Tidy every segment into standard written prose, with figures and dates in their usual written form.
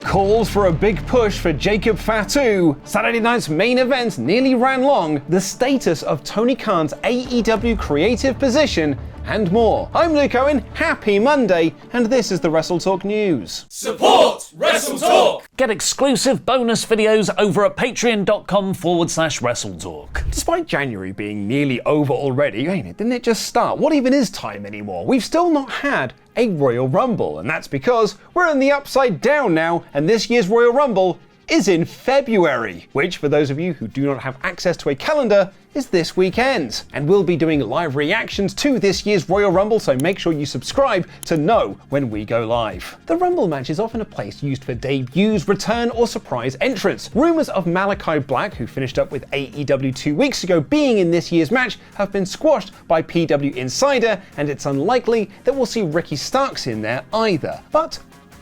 calls for a big push for Jacob Fatu. Saturday night's main event nearly ran long, the status of Tony Khan's AEW creative position, and more. I'm Luke Owen, happy Monday, and this is the WrestleTalk News. Support WrestleTalk! Get exclusive bonus videos over at patreon.com/WrestleTalk. Despite January being nearly over already, didn't it just start? What even is time anymore? We've still not had a Royal Rumble, and that's because we're in the upside down now, and this year's Royal Rumble is in February, which, for those of you who do not have access to a calendar, is this weekend. And we'll be doing live reactions to this year's Royal Rumble, so make sure you subscribe to know when we go live. The Rumble match is often a place used for debuts, return, or surprise entrance. Rumours of Malachi Black, who finished up with AEW 2 weeks ago, being in this year's match have been squashed by PW Insider, and it's unlikely that we'll see Ricky Starks in there either. But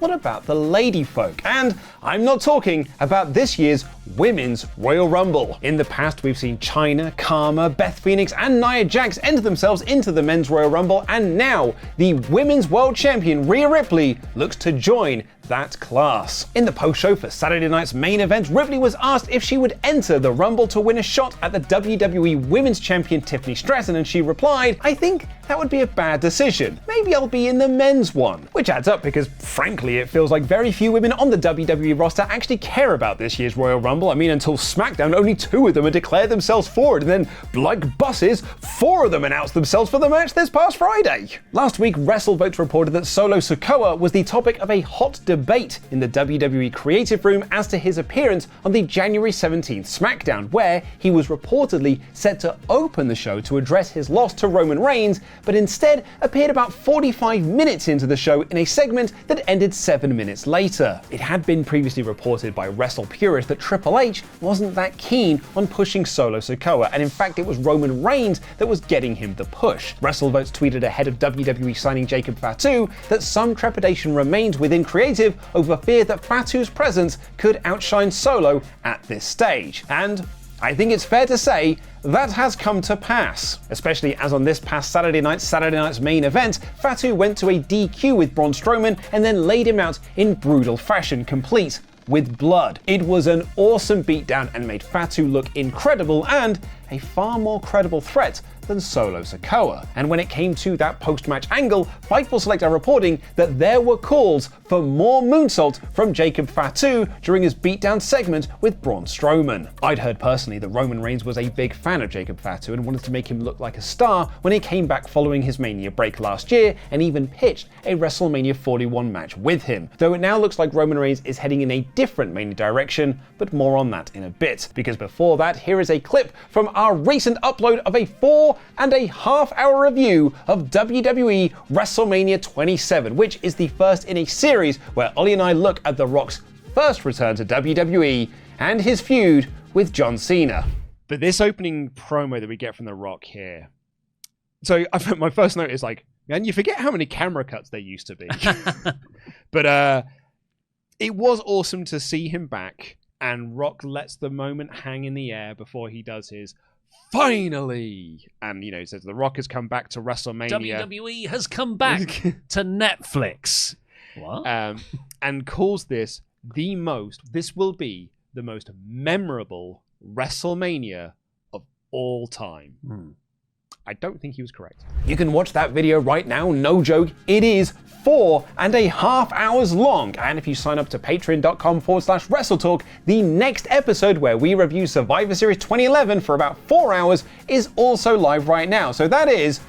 what about the lady folk? And I'm not talking about this year's Women's Royal Rumble. In the past, we've seen Chyna, Karma, Beth Phoenix, and Nia Jax enter themselves into the Men's Royal Rumble, and now the Women's World Champion Rhea Ripley looks to join that class. In the post-show for Saturday night's main event, Ripley was asked if she would enter the Rumble to win a shot at the WWE Women's Champion Tiffany Stratton, and she replied, "I think that would be a bad decision. Maybe I'll be in the men's one." Which adds up because, frankly, it feels like very few women on the WWE roster actually care about this year's Royal Rumble. I mean, until SmackDown, only 2 of them had declared themselves for it, and then, like buses, 4 of them announced themselves for the match this past Friday. Last week, WrestleVotes reported that Solo Sikoa was the topic of a hot debate in the WWE creative room as to his appearance on the January 17th SmackDown, where he was reportedly set to open the show to address his loss to Roman Reigns, but instead appeared about 45 minutes into the show in a segment that ended 7 minutes later. It had been previously reported by WrestlePurist that Triple H wasn't that keen on pushing Solo Sikoa, and in fact it was Roman Reigns that was getting him the push. WrestleVotes tweeted ahead of WWE signing Jacob Fatu that some trepidation remains within creative over fear that Fatu's presence could outshine Solo at this stage. And I think it's fair to say that has come to pass, especially as on this past Saturday night's main event, Fatu went to a DQ with Braun Strowman and then laid him out in brutal fashion, complete with blood. It was an awesome beatdown and made Fatu look incredible and a far more credible threat than Solo Sikoa. And when it came to that post-match angle, Fightful Select are reporting that there were calls for more moonsault from Jacob Fatu during his beatdown segment with Braun Strowman. I'd heard personally that Roman Reigns was a big fan of Jacob Fatu and wanted to make him look like a star when he came back following his Mania break last year, and even pitched a WrestleMania 41 match with him. Though it now looks like Roman Reigns is heading in a different Mania direction, but more on that in a bit. Because before that, here is a clip from our recent upload of a 4.5-hour review of WWE WrestleMania 27, which is the first in a series where Ollie and I look at The Rock's first return to WWE and his feud with John Cena. But this opening promo that we get from The Rock here, so my first note is like, man, you forget how many camera cuts there used to be. But it was awesome to see him back, and Rock lets the moment hang in the air before he does his "finally," and he says The Rock has come back to WrestleMania. WWE has come back to Netflix. What? And calls this this will be the most memorable WrestleMania of all time. I don't think he was correct. You can watch that video right now, no joke. It is 4.5 hours long. And if you sign up to patreon.com/WrestleTalk, the next episode where we review Survivor Series 2011 for about 4 hours is also live right now. So that is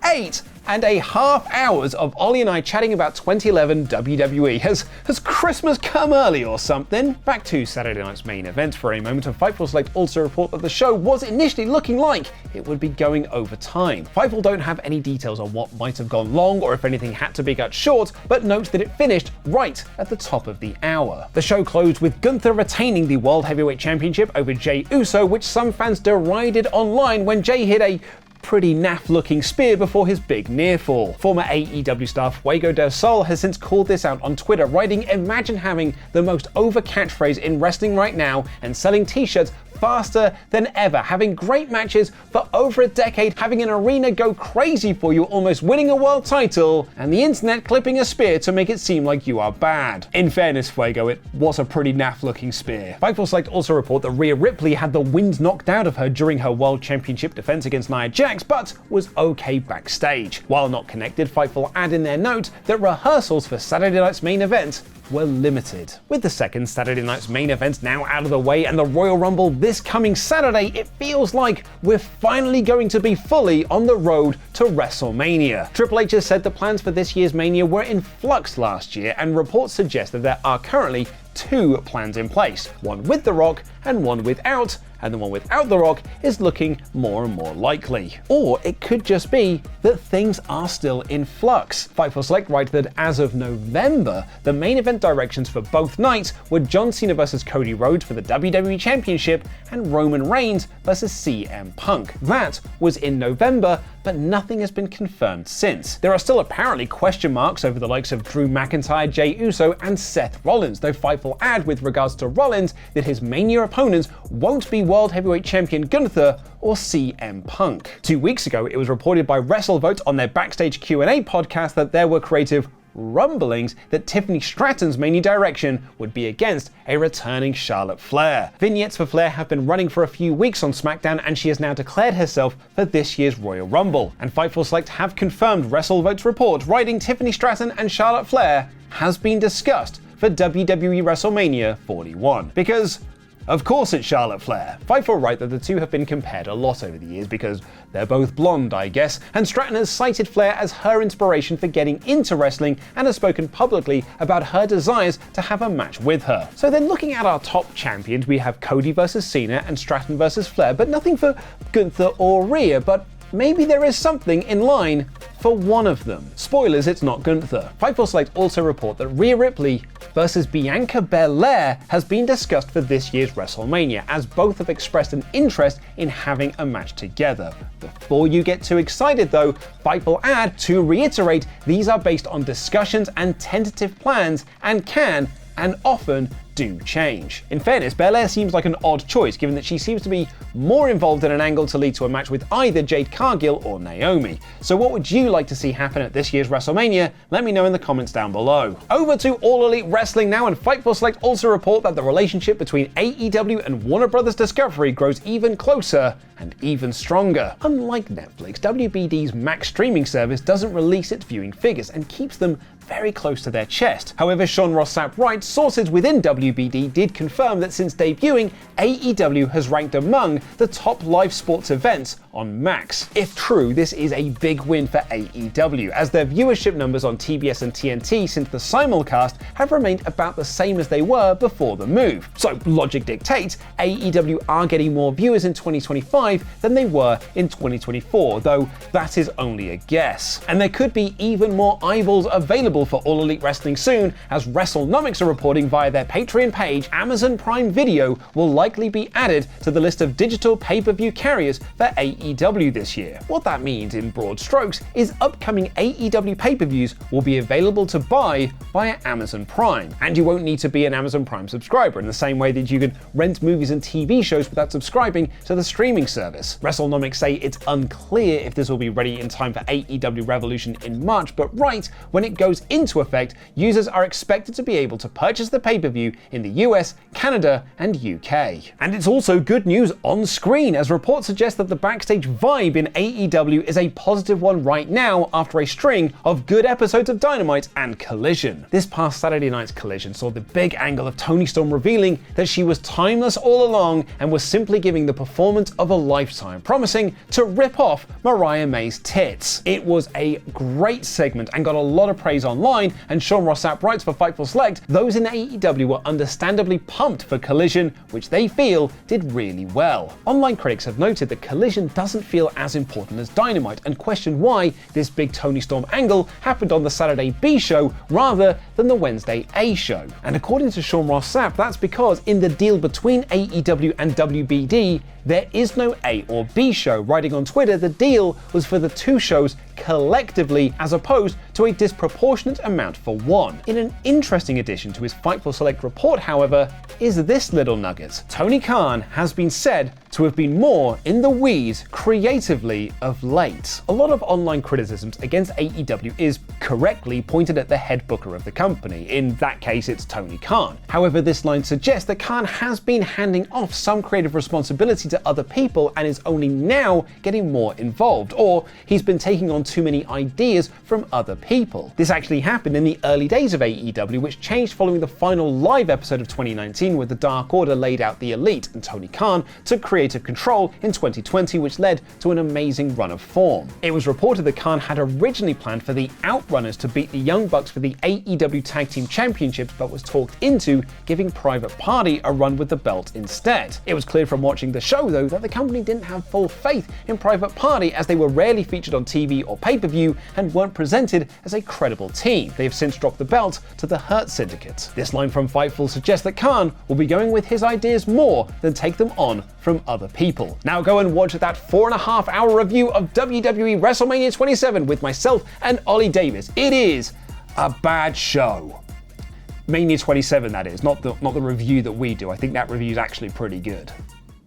8.5 hours of Ollie and I chatting about 2011 WWE. Has Christmas come early or something? Back to Saturday night's main event for a moment, and Fightful Select also report that the show was initially looking like it would be going over time. Fightful don't have any details on what might have gone long or if anything had to be cut short, but notes that it finished right at the top of the hour. The show closed with Gunther retaining the World Heavyweight Championship over Jey Uso, which some fans derided online when Jey hit a pretty naff looking spear before his big near fall. Former AEW star Fuego del Sol has since called this out on Twitter, writing, "Imagine having the most over catchphrase in wrestling right now and selling t-shirts faster than ever, having great matches for over a decade, having an arena go crazy for you, almost winning a world title, and the internet clipping a spear to make it seem like you are bad. In fairness, Fuego, it was a pretty naff looking spear. Fightful Select also report that Rhea Ripley had the wind knocked out of her during her World Championship defense against Nia Jax, but was okay backstage. While not connected, Fightful add in their note that rehearsals for Saturday night's main event were limited. With the second Saturday night's main event now out of the way and the Royal Rumble this coming Saturday, it feels like we're finally going to be fully on the road to WrestleMania. Triple H has said the plans for this year's Mania were in flux last year, and reports suggest that there are currently two plans in place, one with The Rock and one without, and the one without The Rock is looking more and more likely. Or it could just be that things are still in flux. Fightful Select write that as of November, the main event directions for both nights were John Cena vs Cody Rhodes for the WWE Championship and Roman Reigns vs CM Punk. That was in November, but nothing has been confirmed since. There are still apparently question marks over the likes of Drew McIntyre, Jey Uso, and Seth Rollins, though Fightful add with regards to Rollins that his Mania opponents won't be World Heavyweight Champion Gunther or CM Punk. 2 weeks ago, it was reported by WrestleVote on their Backstage Q&A podcast that there were creative rumblings that Tiffany Stratton's Mania direction would be against a returning Charlotte Flair. Vignettes for Flair have been running for a few weeks on SmackDown, and she has now declared herself for this year's Royal Rumble. And Fightful Select have confirmed WrestleVote's report, writing Tiffany Stratton and Charlotte Flair has been discussed for WWE WrestleMania 41. Because of course it's Charlotte Flair. Fightful write that the two have been compared a lot over the years because they're both blonde, I guess, and Stratton has cited Flair as her inspiration for getting into wrestling and has spoken publicly about her desires to have a match with her. So then, looking at our top champions, we have Cody vs Cena and Stratton vs Flair, but nothing for Gunther or Rhea, but maybe there is something in line for one of them. Spoilers, it's not Gunther. Fightful Select also report that Rhea Ripley versus Bianca Belair has been discussed for this year's WrestleMania, as both have expressed an interest in having a match together. Before you get too excited though, Fightful add to reiterate these are based on discussions and tentative plans and can and often do change. In fairness, Belair seems like an odd choice given that she seems to be more involved in an angle to lead to a match with either Jade Cargill or Naomi. So what would you like to see happen at this year's WrestleMania? Let me know in the comments down below. Over to All Elite Wrestling now, and Fightful Select also report that the relationship between AEW and Warner Bros. Discovery grows even closer and even stronger. Unlike Netflix, WBD's Max streaming service doesn't release its viewing figures and keeps them very close to their chest. However, Sean Ross Sapp writes, sources within WBD did confirm that since debuting, AEW has ranked among the top live sports events on Max. If true, this is a big win for AEW, as their viewership numbers on TBS and TNT since the simulcast have remained about the same as they were before the move. So logic dictates AEW are getting more viewers in 2025 than they were in 2024, though that is only a guess. And there could be even more eyeballs available for All Elite Wrestling soon, as WrestleNomics are reporting via their Patreon page Amazon Prime Video will likely be added to the list of digital pay-per-view carriers for AEW this year. What that means in broad strokes is upcoming AEW pay-per-views will be available to buy via Amazon Prime, and you won't need to be an Amazon Prime subscriber in the same way that you can rent movies and TV shows without subscribing to the streaming service. WrestleNomics say it's unclear if this will be ready in time for AEW Revolution in March, but right when it goes into effect, users are expected to be able to purchase the pay-per-view in the US, Canada, and UK. And it's also good news on screen, as reports suggest that the backstage vibe in AEW is a positive one right now after a string of good episodes of Dynamite and Collision. This past Saturday night's Collision saw the big angle of Toni Storm revealing that she was timeless all along and was simply giving the performance of a lifetime, promising to rip off Mariah May's tits. It was a great segment and got a lot of praise online, and Sean Ross Sapp writes for Fightful Select, those in AEW were understandably pumped for Collision, which they feel did really well. Online critics have noted that Collision doesn't feel as important as Dynamite and questioned why this big Toni Storm angle happened on the Saturday B show rather than the Wednesday A show. And according to Sean Ross Sapp, that's because in the deal between AEW and WBD, there is no A or B show. Writing on Twitter, the deal was for the two shows collectively as opposed to a disproportionate amount for one. In an interesting addition to his Fightful Select report, however, is this little nugget. Tony Khan has been said to have been more in the weeds creatively of late. A lot of online criticisms against AEW is correctly pointed at the head booker of the company. In that case, it's Tony Khan. However, this line suggests that Khan has been handing off some creative responsibility to other people and is only now getting more involved, or he's been taking on too many ideas from other people. This actually happened in the early days of AEW, which changed following the final live episode of 2019 where the Dark Order laid out the Elite and Tony Khan took creative control in 2020, which led to an amazing run of form. It was reported that Khan had originally planned for the Outrunners to beat the Young Bucks for the AEW Tag Team Championships, but was talked into giving Private Party a run with the belt instead. It was clear from watching the show, though, that the company didn't have full faith in Private Party, as they were rarely featured on TV or pay-per-view and weren't presented as a credible team. They have since dropped the belt to the Hurt Syndicate. This line from Fightful suggests that Khan will be going with his ideas more than take them on from other people. Now go and watch that 4.5-hour review of WWE WrestleMania 27 with myself and Ollie Davis. It is a bad show. Mania 27, that is, not the review that we do. I think that review is actually pretty good.